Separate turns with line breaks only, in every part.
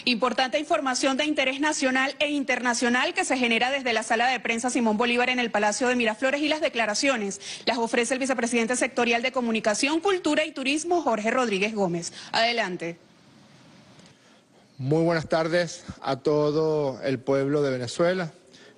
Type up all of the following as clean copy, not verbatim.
Importante información de interés nacional e internacional que se genera desde la sala de prensa Simón Bolívar en el Palacio de Miraflores, y las declaraciones las ofrece el vicepresidente sectorial de Comunicación, Cultura y Turismo, Jorge Rodríguez Gómez. Adelante.
Muy buenas tardes a todo el pueblo de Venezuela.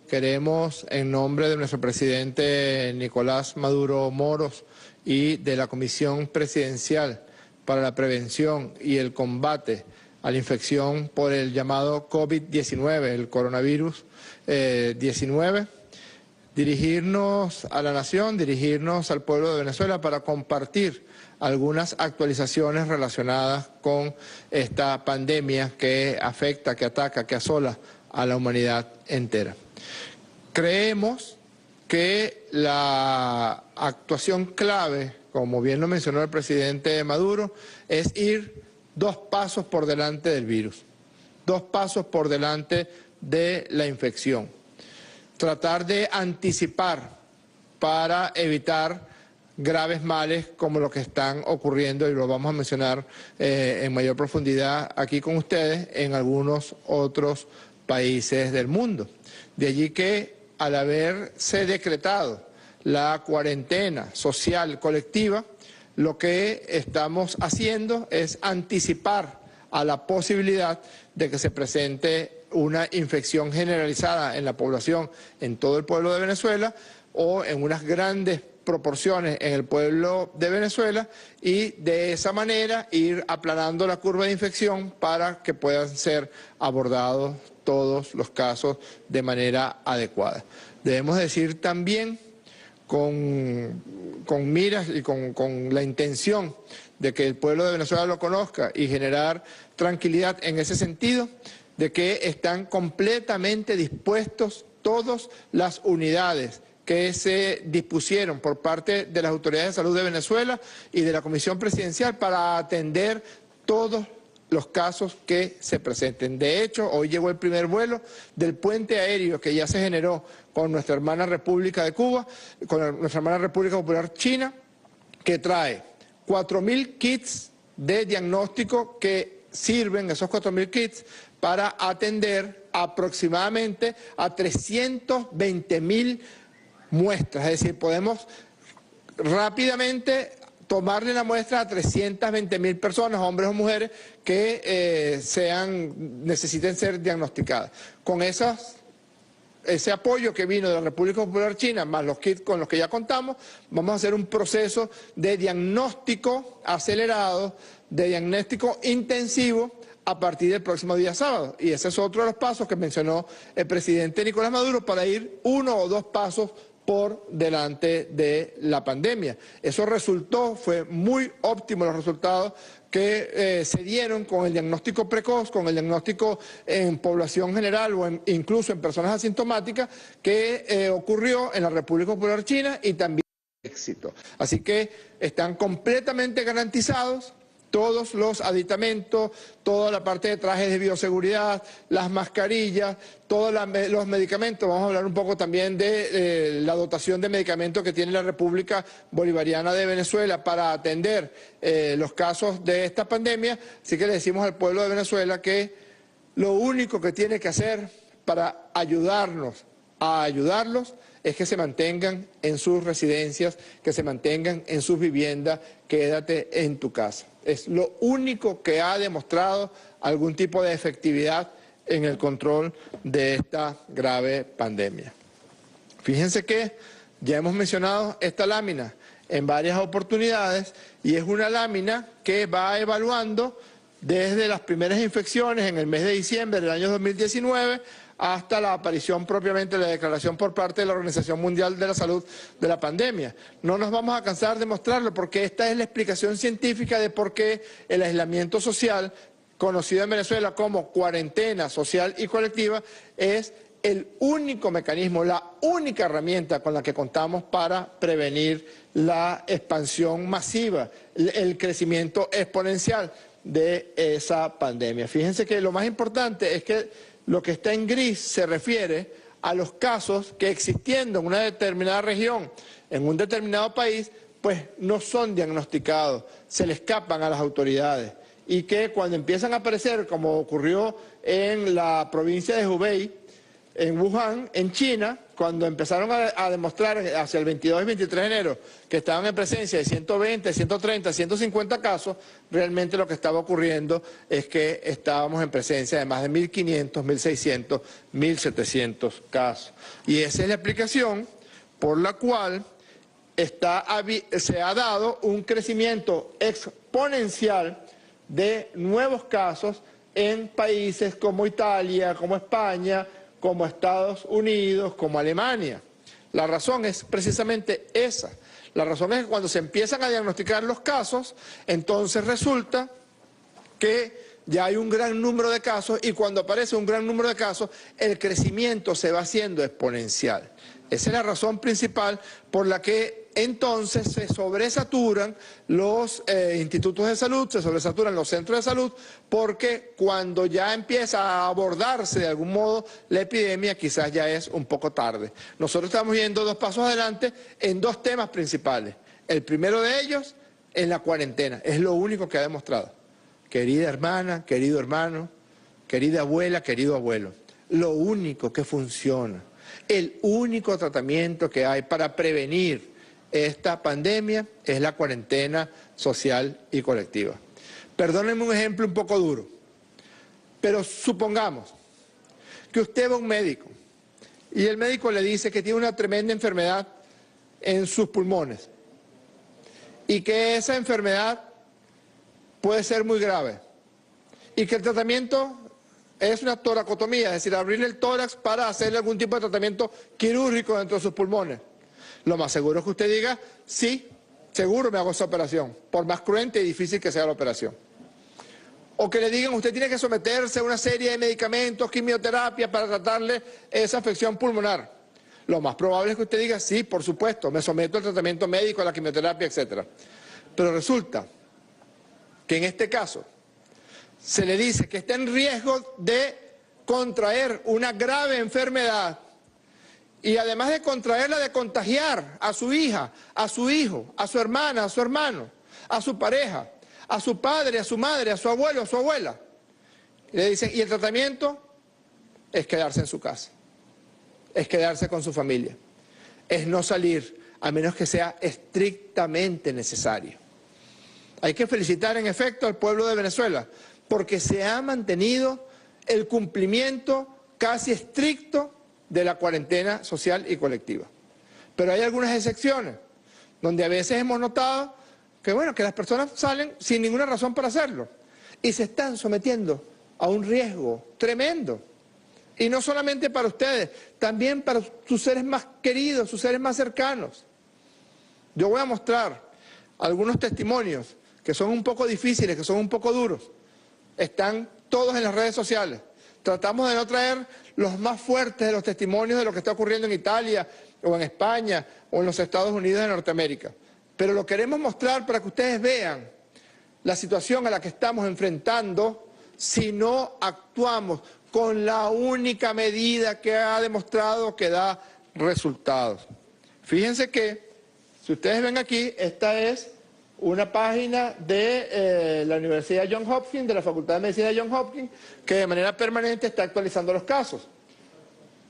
Queremos, en nombre de nuestro presidente Nicolás Maduro Moros y de la Comisión Presidencial para la Prevención y el Combate a la infección por el llamado COVID-19, el coronavirus 19, dirigirnos a la nación, dirigirnos al pueblo de Venezuela para compartir algunas actualizaciones relacionadas con esta pandemia que afecta, que ataca, que asola a la humanidad entera. Creemos que la actuación clave, como bien lo mencionó el presidente Maduro, es ir 2 pasos por delante del virus, 2 pasos por delante de la infección. Tratar de anticipar para evitar graves males como los que están ocurriendo, y lo vamos a mencionar en mayor profundidad aquí con ustedes, en algunos otros países del mundo. De allí que, al haberse decretado la cuarentena social colectiva, lo que estamos haciendo es anticipar a la posibilidad de que se presente una infección generalizada en la población, en todo el pueblo de Venezuela, o en unas grandes proporciones en el pueblo de Venezuela, y de esa manera ir aplanando la curva de infección para que puedan ser abordados todos los casos de manera adecuada. Debemos decir también, con miras y con la intención de que el pueblo de Venezuela lo conozca y generar tranquilidad en ese sentido, de que están completamente dispuestos todas las unidades que se dispusieron por parte de las autoridades de salud de Venezuela y de la Comisión Presidencial para atender todos los casos que se presenten. De hecho, hoy llegó el primer vuelo del puente aéreo que ya se generó con nuestra hermana República de Cuba, con nuestra hermana República Popular China, que trae 4.000 kits de diagnóstico que sirven, esos 4.000 kits, para atender aproximadamente a 320.000 muestras. Es decir, podemos rápidamente tomarle la muestra a 320.000 personas, hombres o mujeres, que necesiten ser diagnosticadas. Con ese apoyo que vino de la República Popular China, más los kits con los que ya contamos, vamos a hacer un proceso de diagnóstico acelerado, de diagnóstico intensivo, a partir del próximo día sábado. Y ese es otro de los pasos que mencionó el presidente Nicolás Maduro, para ir 1 o 2 pasos por delante de la pandemia. Eso fue muy óptimo los resultados que se dieron con el diagnóstico precoz, con el diagnóstico en población general o incluso en personas asintomáticas, que ocurrió en la República Popular China, y también éxito. Así que están completamente garantizados todos los aditamentos, toda la parte de trajes de bioseguridad, las mascarillas, todos los medicamentos. Vamos a hablar un poco también de la dotación de medicamentos que tiene la República Bolivariana de Venezuela para atender los casos de esta pandemia. Así que le decimos al pueblo de Venezuela que lo único que tiene que hacer para ayudarnos a ayudarlos es que se mantengan en sus residencias, que se mantengan en sus viviendas. Quédate en tu casa. Es lo único que ha demostrado algún tipo de efectividad en el control de esta grave pandemia. Fíjense que ya hemos mencionado esta lámina en varias oportunidades, y es una lámina que va evaluando desde las primeras infecciones en el mes de diciembre del año 2019 hasta la aparición propiamente de la declaración por parte de la Organización Mundial de la Salud de la pandemia. No nos vamos a cansar de mostrarlo, porque esta es la explicación científica de por qué el aislamiento social, conocido en Venezuela como cuarentena social y colectiva, es el único mecanismo, la única herramienta con la que contamos para prevenir la expansión masiva, el crecimiento exponencial de esa pandemia. Fíjense que lo más importante es que lo que está en gris se refiere a los casos que, existiendo en una determinada región, en un determinado país, pues no son diagnosticados, se le escapan a las autoridades. y que cuando empiezan a aparecer, como ocurrió en la provincia de Hubei, en Wuhan, en China, cuando empezaron a demostrar hacia el 22 y 23 de enero que estaban en presencia de 120, 130, 150 casos, realmente lo que estaba ocurriendo es que estábamos en presencia de más de 1.500, 1.600, 1.700 casos. Y esa es la explicación por la cual se ha dado un crecimiento exponencial de nuevos casos en países como Italia, como España, como Estados Unidos, como Alemania. La razón es precisamente esa. La razón es que cuando se empiezan a diagnosticar los casos, entonces resulta que ya hay un gran número de casos y cuando aparece un gran número de casos, el crecimiento se va haciendo exponencial. Esa es la razón principal por la que entonces se sobresaturan los institutos de salud, se sobresaturan los centros de salud, porque cuando ya empieza a abordarse de algún modo la epidemia, quizás ya es un poco tarde. Nosotros estamos yendo 2 pasos adelante en 2 temas principales. El primero de ellos, en la cuarentena, es lo único que ha demostrado. Querida hermana, querido hermano, querida abuela, querido abuelo, lo único que funciona, el único tratamiento que hay para prevenir esta pandemia es la cuarentena social y colectiva. Perdónenme un ejemplo un poco duro, pero supongamos que usted va a un médico y el médico le dice que tiene una tremenda enfermedad en sus pulmones y que esa enfermedad puede ser muy grave y que el tratamiento es una toracotomía, es decir, abrirle el tórax para hacerle algún tipo de tratamiento quirúrgico dentro de sus pulmones. Lo más seguro es que usted diga, sí, seguro me hago esa operación, por más cruenta y difícil que sea la operación. O que le digan, usted tiene que someterse a una serie de medicamentos, quimioterapia para tratarle esa afección pulmonar. Lo más probable es que usted diga, sí, por supuesto, me someto al tratamiento médico, a la quimioterapia, etc. Pero resulta que en este caso se le dice que está en riesgo de contraer una grave enfermedad y además de contraerla, de contagiar a su hija, a su hijo, a su hermana, a su hermano, a su pareja, a su padre, a su madre, a su abuelo, a su abuela. Y le dicen, y el tratamiento es quedarse en su casa, es quedarse con su familia, es no salir a menos que sea estrictamente necesario. Hay que felicitar en efecto al pueblo de Venezuela porque se ha mantenido el cumplimiento casi estricto de la cuarentena social y colectiva. Pero hay algunas excepciones, donde a veces hemos notado que, bueno, que las personas salen sin ninguna razón para hacerlo y se están sometiendo a un riesgo tremendo. Y no solamente para ustedes, también para sus seres más queridos, sus seres más cercanos. Yo voy a mostrar algunos testimonios que son un poco difíciles, que son un poco duros. Están todos en las redes sociales. Tratamos de no traer los más fuertes de los testimonios de lo que está ocurriendo en Italia o en España o en los Estados Unidos de Norteamérica. Pero lo queremos mostrar para que ustedes vean la situación a la que estamos enfrentando si no actuamos con la única medida que ha demostrado que da resultados. Fíjense que, si ustedes ven aquí, esta es una página de la Universidad Johns Hopkins, de la Facultad de Medicina de Johns Hopkins, que de manera permanente está actualizando los casos.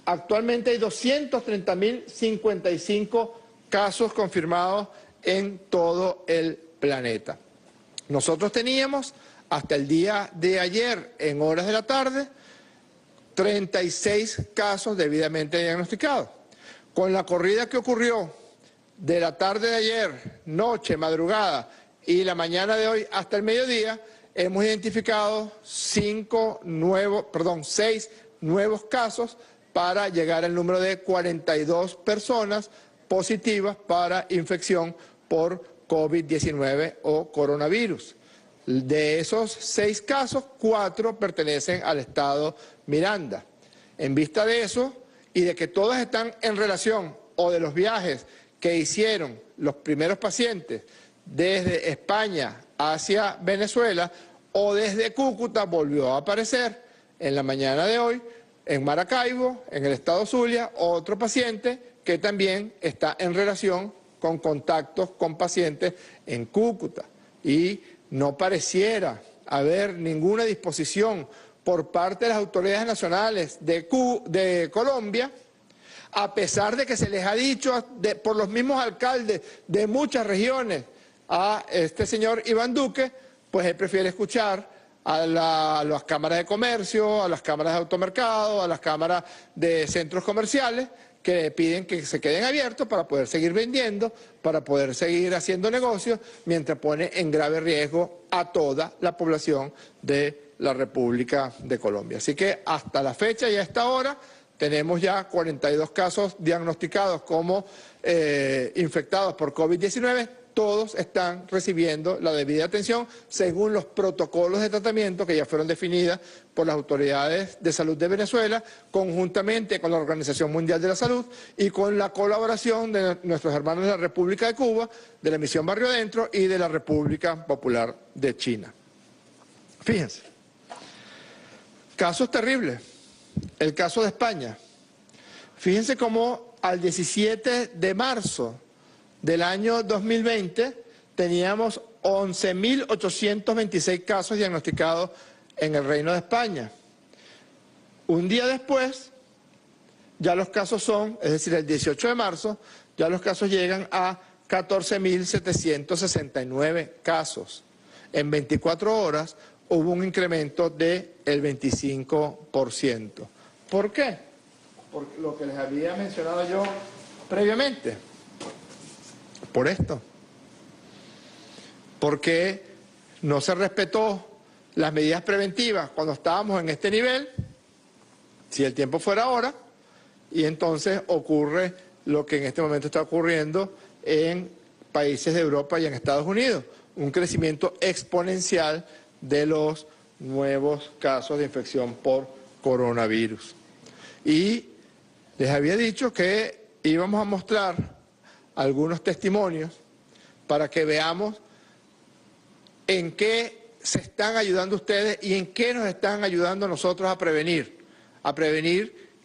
Actualmente hay 230.055 casos confirmados en todo el planeta. Nosotros teníamos, hasta el día de ayer, en horas de la tarde, 36 casos debidamente diagnosticados. Con la corrida que ocurrió de la tarde de ayer, noche, madrugada y la mañana de hoy hasta el mediodía, hemos identificado 6 nuevos casos para llegar al número de 42 personas positivas para infección por COVID-19 o coronavirus. De esos 6 casos, 4 pertenecen al estado Miranda. En vista de eso y de que todos están en relación o de los viajes que hicieron los primeros pacientes desde España hacia Venezuela o desde Cúcuta, volvió a aparecer en la mañana de hoy en Maracaibo, en el estado Zulia, otro paciente que también está en relación con contactos con pacientes en Cúcuta. Y no pareciera haber ninguna disposición por parte de las autoridades nacionales de Colombia, a pesar de que se les ha dicho por los mismos alcaldes de muchas regiones a este señor Iván Duque, pues él prefiere escuchar a las cámaras de comercio, a las cámaras de automercado, a las cámaras de centros comerciales, que le piden que se queden abiertos para poder seguir vendiendo, para poder seguir haciendo negocios, mientras pone en grave riesgo a toda la población de la República de Colombia. Así que hasta la fecha y a esta hora tenemos ya 42 casos diagnosticados como infectados por COVID-19. Todos están recibiendo la debida atención según los protocolos de tratamiento que ya fueron definidas por las autoridades de salud de Venezuela, conjuntamente con la Organización Mundial de la Salud y con la colaboración de nuestros hermanos de la República de Cuba, de la Misión Barrio Adentro y de la República Popular de China. Fíjense, casos terribles. El caso de España. Fíjense cómo al 17 de marzo del año 2020 teníamos 11.826 casos diagnosticados en el Reino de España. Un día después, ya los casos son, es decir, el 18 de marzo, ya los casos llegan a 14.769 casos. En 24 horas hubo un incremento del 25%. ¿Por qué? Por lo que les había mencionado yo previamente. Por esto. Porque no se respetó las medidas preventivas cuando estábamos en este nivel, si el tiempo fuera ahora, y entonces ocurre lo que en este momento está ocurriendo en países de Europa y en Estados Unidos, un crecimiento exponencial de los nuevos casos de infección por coronavirus. Y les había dicho que íbamos a mostrar algunos testimonios para que veamos en qué se están ayudando ustedes y en qué nos están ayudando a nosotros a prevenir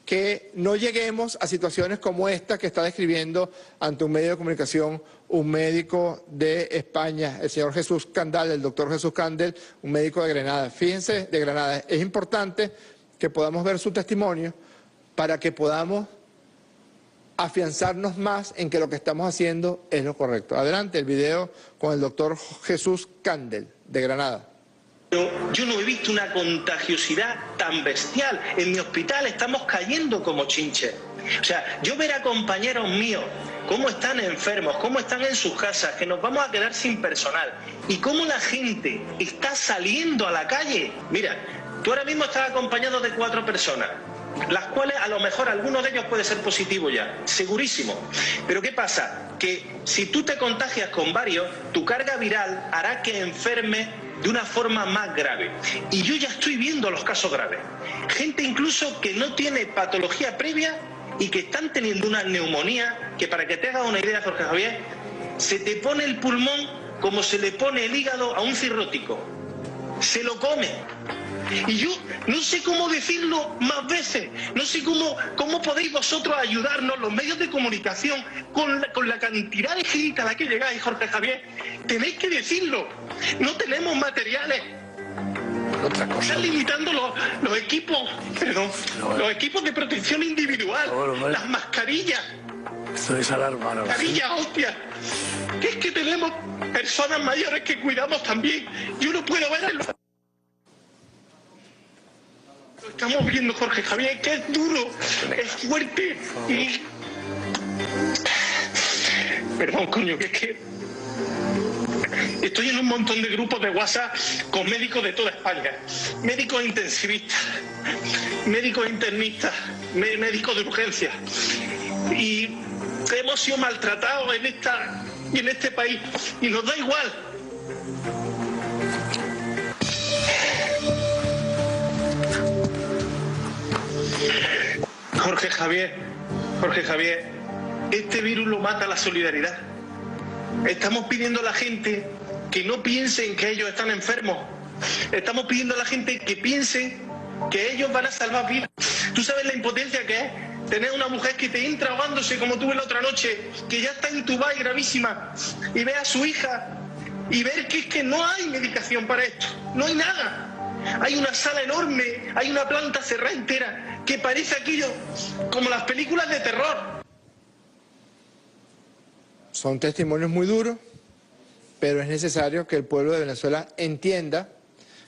que no lleguemos a situaciones como esta que está describiendo ante un medio de comunicación un médico de España, el señor Jesús Candel, el doctor Jesús Candel, un médico de Granada. Fíjense, de Granada, es importante que podamos ver su testimonio para que podamos afianzarnos más en que lo que estamos haciendo es lo correcto. Adelante el video con el doctor Jesús Candel, de Granada.
Yo no he visto una contagiosidad tan bestial. En mi hospital estamos cayendo como chinches. O sea, yo ver a compañeros míos cómo están enfermos, cómo están en sus casas, que nos vamos a quedar sin personal, y cómo la gente está saliendo a la calle. Mira, tú ahora mismo estás acompañado de 4 personas, las cuales a lo mejor alguno de ellos puede ser positivo ya, segurísimo. Pero ¿qué pasa? Que si tú te contagias con varios, tu carga viral hará que enfermes de una forma más grave. Y yo ya estoy viendo los casos graves. Gente incluso que no tiene patología previa y que están teniendo una neumonía, que para que te hagas una idea, Jorge Javier, se te pone el pulmón como se le pone el hígado a un cirrótico. Se lo come. Y yo no sé cómo decirlo más veces, no sé cómo podéis vosotros ayudarnos, los medios de comunicación, con la cantidad de gente a la que llegáis, Jorge Javier. Tenéis que decirlo, no tenemos materiales.
Otra cosa.
Están limitando los equipos, perdón, los equipos de protección individual, las mascarillas.
Esto es alarma, ¿no?
Mascarillas, hostia. Que es que tenemos personas mayores que cuidamos también. Yo no puedo ver el... Lo estamos viendo, Jorge Javier, que es duro, es fuerte y... Perdón, coño, que es que... Estoy en un montón de grupos de WhatsApp con médicos de toda España. Médicos intensivistas, médicos internistas, médicos de urgencia. Y hemos sido maltratados en este país y nos da igual. Jorge Javier, este virus lo mata la solidaridad. Estamos pidiendo a la gente que no piensen que ellos están enfermos. Estamos pidiendo a la gente que piensen que ellos van a salvar vidas. ¿Tú sabes la impotencia que es tener una mujer que te entra ahogándose como tuve la otra noche, que ya está entubada y gravísima, y ve a su hija y ver que es que no hay medicación para esto, no hay nada. Hay una sala enorme, hay una planta cerrada entera, que parece aquello como las películas de terror.
Son testimonios muy duros, pero es necesario que el pueblo de Venezuela entienda,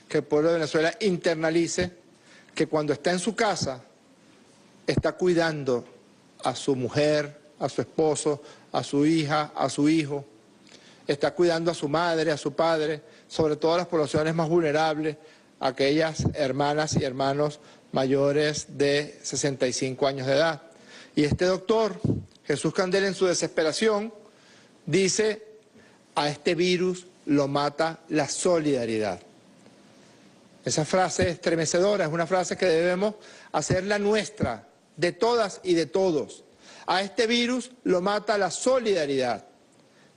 que el pueblo de Venezuela internalice que cuando está en su casa está cuidando a su mujer, a su esposo, a su hija, a su hijo, está cuidando a su madre, a su padre, sobre todo a las poblaciones más vulnerables, aquellas hermanas y hermanos mayores de 65 años de edad. Y este doctor, Jesús Candela, en su desesperación, dice: a este virus lo mata la solidaridad. Esa frase es estremecedora, es una frase que debemos hacerla nuestra, de todas y de todos. A este virus lo mata la solidaridad,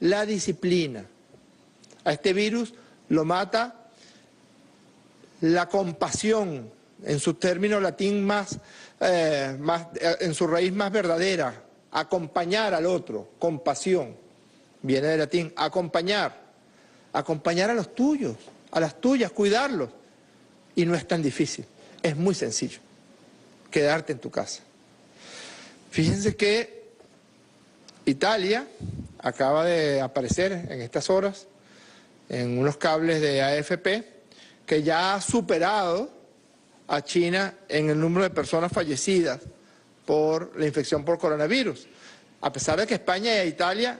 la disciplina. A este virus lo mata la compasión, en su término latín en su raíz más verdadera, acompañar al otro, compasión, viene del latín, acompañar a los tuyos, a las tuyas, cuidarlos. Y no es tan difícil, es muy sencillo, quedarte en tu casa. Fíjense que Italia acaba de aparecer en estas horas en unos cables de AFP que ya ha superado a China en el número de personas fallecidas por la infección por coronavirus. A pesar de que España e Italia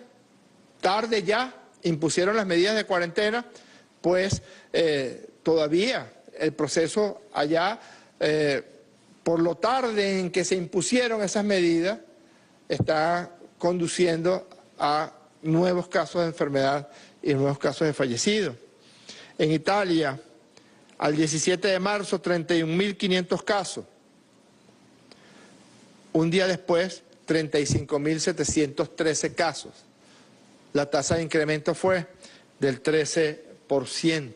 tarde ya impusieron las medidas de cuarentena, pues todavía el proceso allá, por lo tarde en que se impusieron esas medidas, está conduciendo a nuevos casos de enfermedad y nuevos casos de fallecidos. En Italia, al 17 de marzo, 31.500 casos. Un día después, 35.713 casos. La tasa de incremento fue del 13%.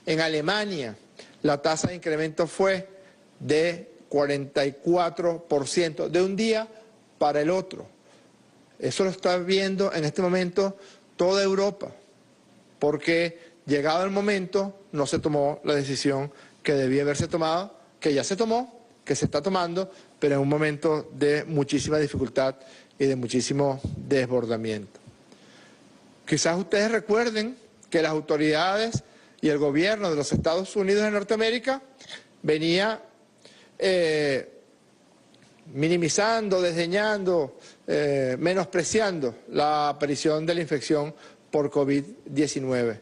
En Alemania, la tasa de incremento fue de 44%, de un día para el otro. Eso lo está viendo en este momento toda Europa, porque llegado el momento no se tomó la decisión que debía haberse tomado, que ya se tomó, que se está tomando, pero en un momento de muchísima dificultad y de muchísimo desbordamiento. Quizás ustedes recuerden que las autoridades y el gobierno de los Estados Unidos de Norteamérica venía minimizando, desdeñando, menospreciando la aparición de la infección por COVID-19,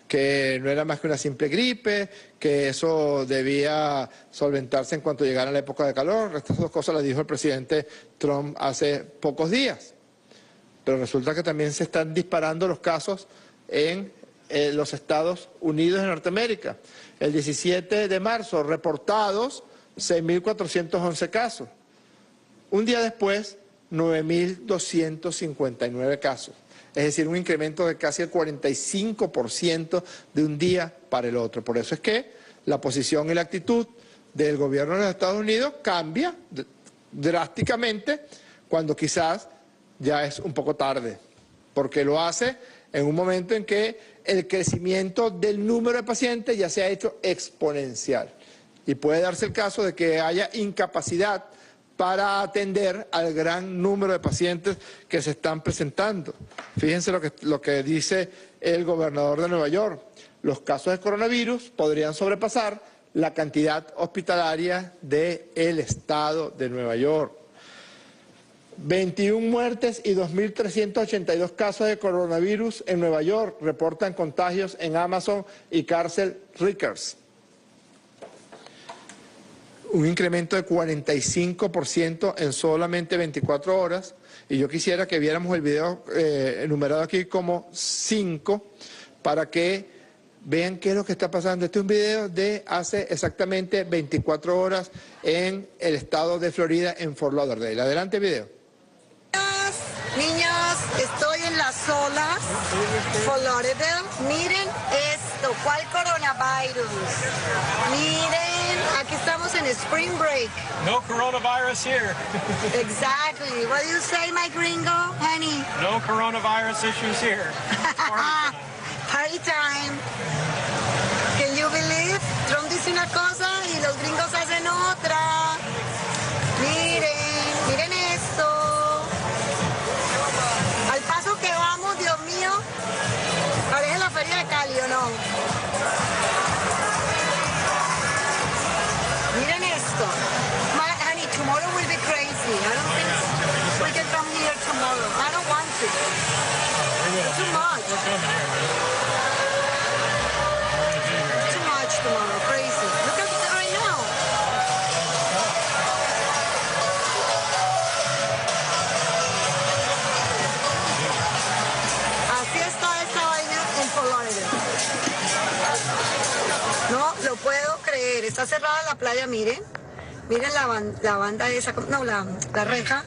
que no era más que una simple gripe, que eso debía solventarse en cuanto llegara la época de calor. Estas dos cosas las dijo el presidente Trump hace pocos días. Pero resulta que también se están disparando los casos en los Estados Unidos de Norteamérica. El 17 de marzo, reportados 6.411 casos. Un día después, 9.259 casos. Es decir, un incremento de casi el 45% de un día para el otro. Por eso es que la posición y la actitud del gobierno de los Estados Unidos cambia drásticamente cuando quizás ya es un poco tarde, porque lo hace en un momento en que el crecimiento del número de pacientes ya se ha hecho exponencial. Y puede darse el caso de que haya incapacidad para atender al gran número de pacientes que se están presentando. Fíjense lo que dice el gobernador de Nueva York. Los casos de coronavirus podrían sobrepasar la cantidad hospitalaria del estado de Nueva York. 21 muertes y 2.382 casos de coronavirus en Nueva York reportan contagios en Amazon y cárcel Rikers. Un incremento de 45% en solamente 24 horas. Y yo quisiera que viéramos el video enumerado aquí como 5 para que vean qué es lo que está pasando. Este es un video de hace exactamente 24 horas en el estado de Florida, en Fort Lauderdale. Adelante, video.
Niños, estoy en las olas, Fort Lauderdale. Miren esto, ¿cuál coronavirus? Miren, aquí estamos en Spring Break.
No coronavirus here.
Exactly. What do you say, my gringo, honey?
No coronavirus issues here.
party time. Can you believe? Trump dice una cosa y los gringos hacen otra. Miren, miren esto. Al paso que vamos, Dios mío, parece la feria de Cali, ¿o no? Miren esto. Honey, tomorrow will be crazy. I don't think we can come here tomorrow. I don't want to. It's too much. Too much tomorrow. Crazy. Look at it right now. Así está esta vaina en Florida. No lo puedo creer. Está cerrada la playa, miren. Miren la banda esa, no, la reja.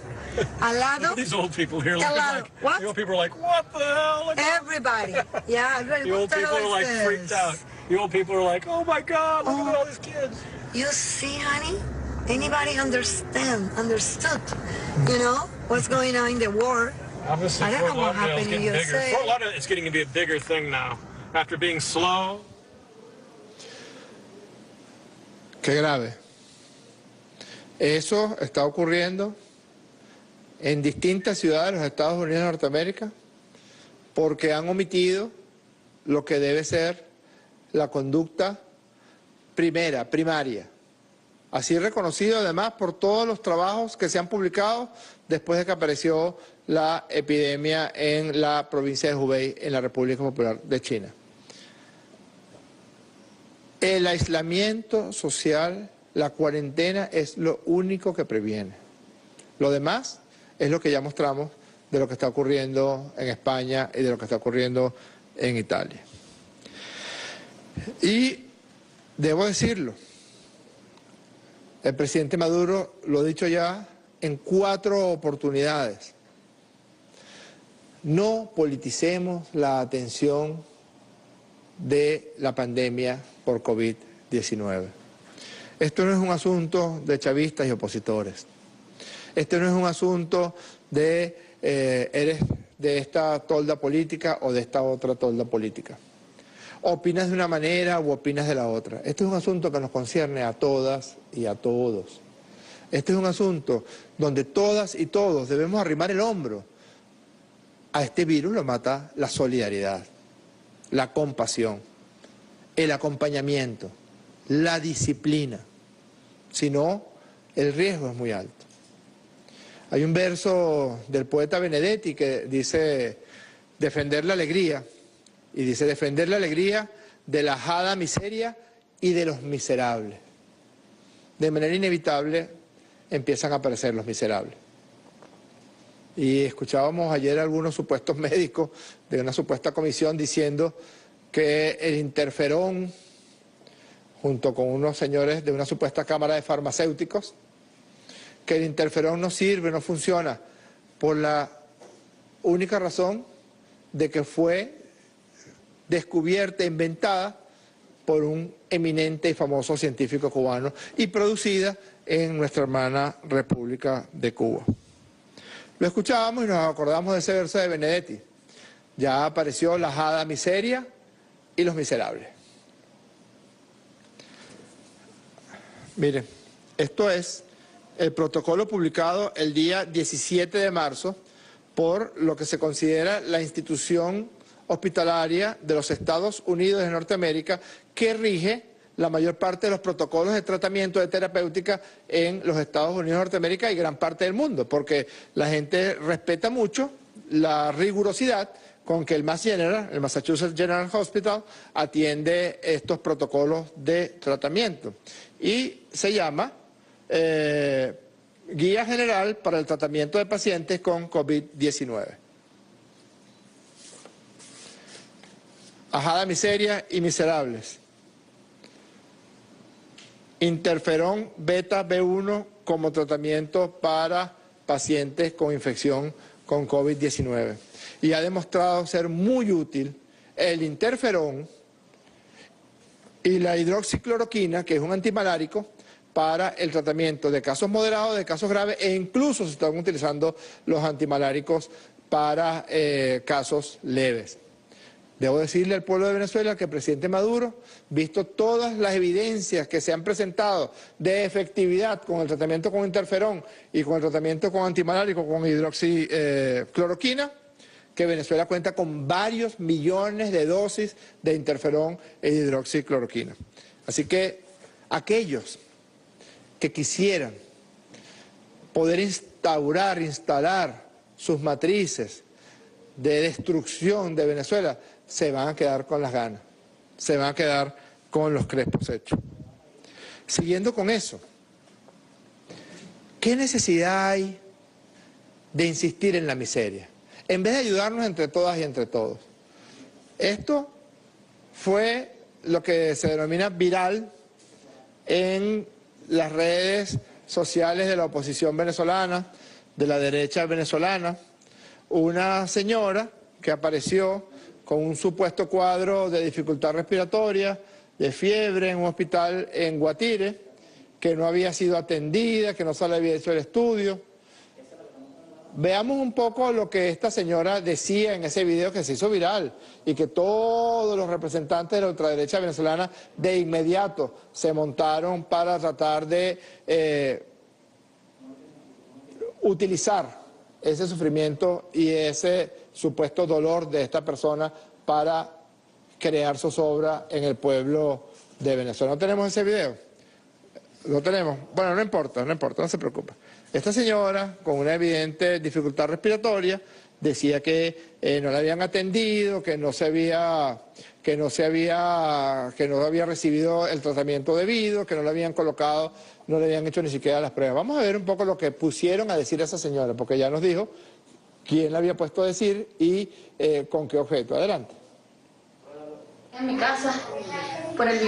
Al lado.
These old people here looking
Al lado.
like,
What?
the old people are like, what the hell? Look at
Everybody. Yeah, everybody.
the
What
old
the
people
hell
are
is
like freaked
this?
out. The old people are like, oh my God, look at all these kids.
You see, honey? Anybody understood, you know, what's going on in the war?
Obviously,
I don't
Fort
know what
Lauderdale is
happened in
getting bigger.
USA.
Fort Lauderdale is getting to be a bigger thing now. After being slow.
Qué grave. Eso está ocurriendo en distintas ciudades de los Estados Unidos de Norteamérica porque han omitido lo que debe ser la conducta primaria. Así reconocido además por todos los trabajos que se han publicado después de que apareció la epidemia en la provincia de Hubei, en la República Popular de China. El aislamiento social, la cuarentena es lo único que previene. Lo demás es lo que ya mostramos de lo que está ocurriendo en España y de lo que está ocurriendo en Italia. Y debo decirlo, el presidente Maduro lo ha dicho ya en 4 oportunidades. No politicemos la atención de la pandemia por COVID-19. Esto no es un asunto de chavistas y opositores. Este no es un asunto de eres de esta tolda política o de esta otra tolda política. Opinas de una manera u opinas de la otra. Este es un asunto que nos concierne a todas y a todos. Este es un asunto donde todas y todos debemos arrimar el hombro. A este virus lo mata la solidaridad, la compasión, el acompañamiento, la disciplina. Si no, el riesgo es muy alto. Hay un verso del poeta Benedetti que dice defender la alegría. Y dice defender la alegría de la ajada miseria y de los miserables. De manera inevitable empiezan a aparecer los miserables. Y escuchábamos ayer algunos supuestos médicos de una supuesta comisión diciendo que el interferón, junto con unos señores de una supuesta cámara de farmacéuticos, que el interferón no sirve, no funciona, por la única razón de que fue descubierta e inventada por un eminente y famoso científico cubano y producida en nuestra hermana República de Cuba. Lo escuchábamos y nos acordamos de ese verso de Benedetti. Ya apareció la ajada miseria y los miserables. Miren, esto es el protocolo publicado el día 17 de marzo por lo que se considera la institución hospitalaria de los Estados Unidos de Norteamérica que rige la mayor parte de los protocolos de tratamiento de terapéutica en los Estados Unidos de Norteamérica y gran parte del mundo, porque la gente respeta mucho la rigurosidad con que el Mass General, el Massachusetts General Hospital, atiende estos protocolos de tratamiento. Y se llama Guía General para el Tratamiento de Pacientes con COVID-19. Ajada miseria y miserables. Interferón beta B1 como tratamiento para pacientes con infección con COVID-19. Y ha demostrado ser muy útil el interferón y la hidroxicloroquina, que es un antimalárico, para el tratamiento de casos moderados, de casos graves, e incluso se están utilizando los antimaláricos para casos leves. Debo decirle al pueblo de Venezuela que el presidente Maduro, visto todas las evidencias que se han presentado de efectividad con el tratamiento con interferón y con el tratamiento con antimalárico, con hidroxicloroquina, que Venezuela cuenta con varios millones de dosis de interferón e hidroxicloroquina. Así que aquellos que quisieran poder instalar sus matrices de destrucción de Venezuela, se van a quedar con las ganas, se van a quedar con los crespos hechos. Siguiendo con eso, ¿qué necesidad hay de insistir en la miseria? En vez de ayudarnos entre todas y entre todos. Esto fue lo que se denomina viral en las redes sociales de la oposición venezolana, de la derecha venezolana, una señora que apareció con un supuesto cuadro de dificultad respiratoria, de fiebre en un hospital en Guatire, que no había sido atendida, que no se le había hecho el estudio. Veamos un poco lo que esta señora decía en ese video que se hizo viral y que todos los representantes de la ultraderecha venezolana de inmediato se montaron para tratar de utilizar ese sufrimiento y ese supuesto dolor de esta persona para crear zozobra en el pueblo de Venezuela. ¿No tenemos ese video? ¿Lo tenemos? Bueno, no importa, no se preocupe. Esta señora, con una evidente dificultad respiratoria, decía que no la habían atendido, que no había recibido el tratamiento debido, que no le habían colocado, no le habían hecho ni siquiera las pruebas. Vamos a ver un poco lo que pusieron a decir esa señora, porque ya nos dijo quién la había puesto a decir y con qué objeto. Adelante.
En mi casa, por el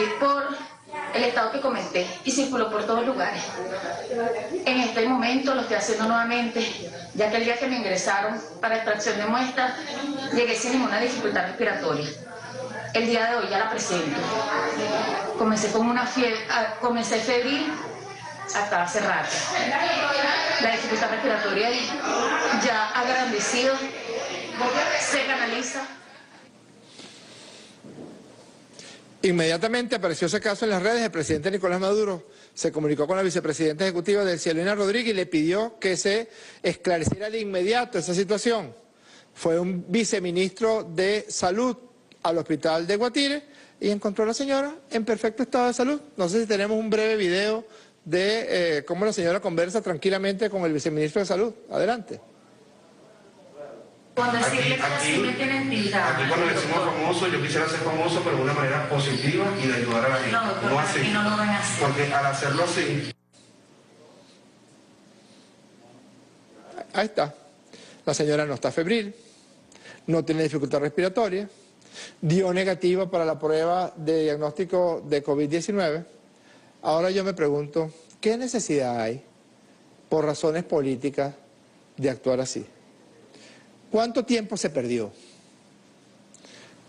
estado que comenté, y circuló por todos lugares. En este momento lo estoy haciendo nuevamente, ya que el día que me ingresaron para extracción de muestras, llegué sin ninguna dificultad respiratoria. El día de hoy ya la presento. Comencé con una fiebre, comencé febril hasta hace rato. La dificultad respiratoria ya ha agrandecido, se canaliza.
Inmediatamente apareció ese caso en las redes. El presidente Nicolás Maduro se comunicó con la vicepresidenta ejecutiva de Cielena Rodríguez y le pidió que se esclareciera de inmediato esa situación. Fue un viceministro de Salud al hospital de Guatire y encontró a la señora en perfecto estado de salud. No sé si tenemos un breve video de cómo la señora conversa tranquilamente con el viceministro de Salud. Adelante.
Cuando decirle que así me tienen tildado.
Aquí cuando decimos famoso, yo quisiera ser famoso, pero de una manera positiva y de ayudar a la gente.
No así. No lo ven así.
Porque al hacerlo así...
Ahí está. La señora no está febril, no tiene dificultad respiratoria, dio negativa para la prueba de diagnóstico de COVID-19. Ahora yo me pregunto, ¿qué necesidad hay, por razones políticas, de actuar así? ¿Cuánto tiempo se perdió?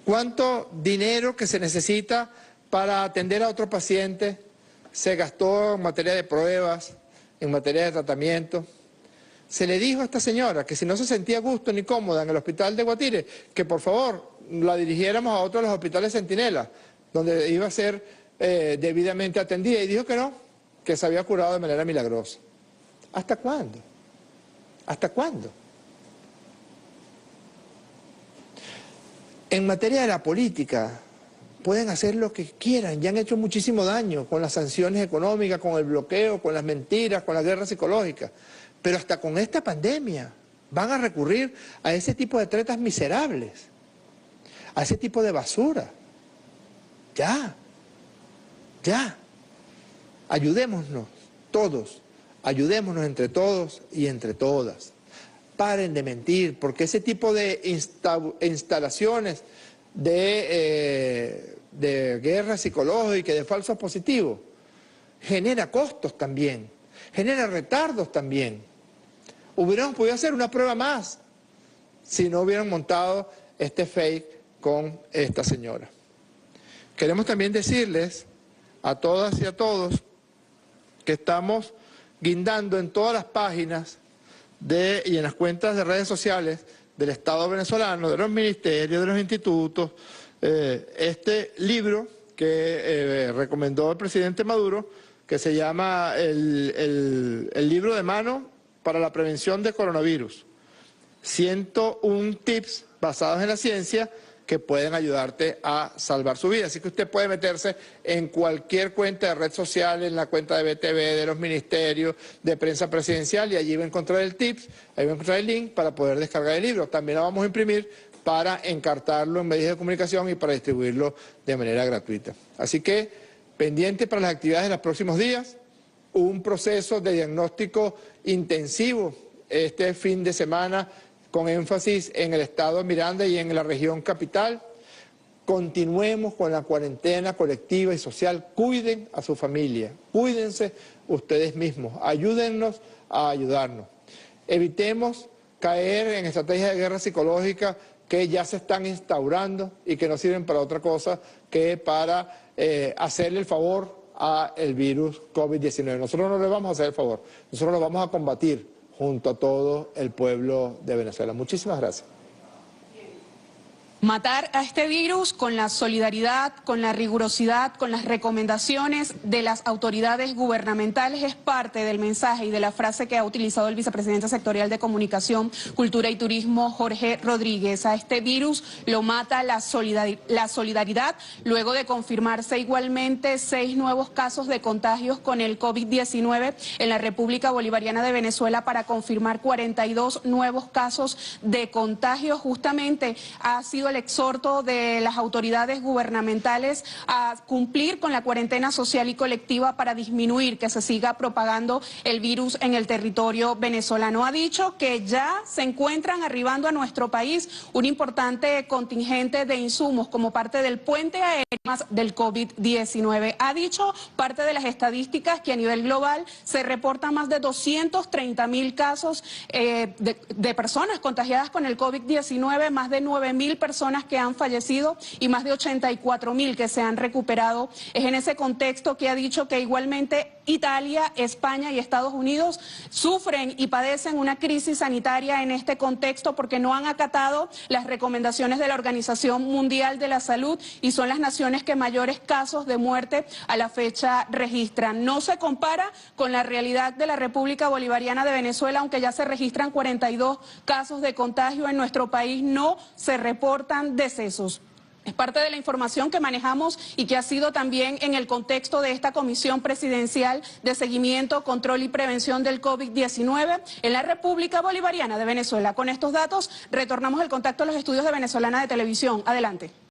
¿Cuánto dinero que se necesita para atender a otro paciente se gastó en materia de pruebas, en materia de tratamiento? Se le dijo a esta señora que si no se sentía a gusto ni cómoda en el hospital de Guatire, que por favor la dirigiéramos a otro de los hospitales Centinela, donde iba a ser debidamente atendida, y dijo que no, que se había curado de manera milagrosa. ¿Hasta cuándo? ¿Hasta cuándo? En materia de la política, pueden hacer lo que quieran, ya han hecho muchísimo daño con las sanciones económicas, con el bloqueo, con las mentiras, con la guerra psicológica. Pero hasta con esta pandemia van a recurrir a ese tipo de tretas miserables, a ese tipo de basura. Ya. Ayudémonos todos, ayudémonos entre todos y entre todas. Paren de mentir, porque ese tipo de instalaciones de guerra psicológica y de falsos positivos genera costos también, genera retardos también. Hubiéramos podido hacer una prueba más si no hubieran montado este fake con esta señora. Queremos también decirles a todas y a todos que estamos guindando en todas las páginas y en las cuentas de redes sociales del Estado venezolano, de los ministerios, de los institutos, este libro que recomendó el presidente Maduro, que se llama el libro de mano para la prevención de coronavirus. 101 tips basados en la ciencia que pueden ayudarte a salvar su vida. Así que usted puede meterse en cualquier cuenta de red social, en la cuenta de BTV, de los ministerios, de prensa presidencial, y allí va a encontrar el tips, ahí va a encontrar el link para poder descargar el libro. También lo vamos a imprimir para encartarlo en medios de comunicación y para distribuirlo de manera gratuita. Así que, pendiente para las actividades de los próximos días, un proceso de diagnóstico intensivo este fin de semana, con énfasis en el estado de Miranda y en la región capital. Continuemos con la cuarentena colectiva y social. Cuiden a su familia, cuídense ustedes mismos, ayúdennos a ayudarnos. Evitemos caer en estrategias de guerra psicológica que ya se están instaurando y que no sirven para otra cosa que para hacerle el favor al virus COVID-19. Nosotros no le vamos a hacer el favor, nosotros lo vamos a combatir junto a todo el pueblo de Venezuela. Muchísimas gracias.
Matar a este virus con la solidaridad, con la rigurosidad, con las recomendaciones de las autoridades gubernamentales es parte del mensaje y de la frase que ha utilizado el vicepresidente sectorial de Comunicación, Cultura y Turismo, Jorge Rodríguez. A este virus lo mata la solidaridad, luego de confirmarse igualmente 6 nuevos casos de contagios con el COVID-19 en la República Bolivariana de Venezuela, para confirmar 42 nuevos casos de contagio. Justamente ha sido el exhorto de las autoridades gubernamentales a cumplir con la cuarentena social y colectiva para disminuir que se siga propagando el virus en el territorio venezolano. Ha dicho que ya se encuentran arribando a nuestro país un importante contingente de insumos como parte del puente aéreo del COVID-19. Ha dicho parte de las estadísticas que a nivel global se reportan más de 230.000 casos de personas contagiadas con el COVID-19, más de 9.000 personas que han fallecido y más de 84.000 que se han recuperado. Es en ese contexto que ha dicho que igualmente Italia, España y Estados Unidos sufren y padecen una crisis sanitaria en este contexto porque no han acatado las recomendaciones de la Organización Mundial de la Salud y son las naciones que mayores casos de muerte a la fecha registran. No se compara con la realidad de la República Bolivariana de Venezuela, aunque ya se registran 42 casos de contagio en nuestro país, no se reportan decesos. Es parte de la información que manejamos y que ha sido también en el contexto de esta Comisión Presidencial de Seguimiento, Control y Prevención del COVID-19 en la República Bolivariana de Venezuela. Con estos datos retornamos el contacto a los estudios de Venezolana de Televisión. Adelante.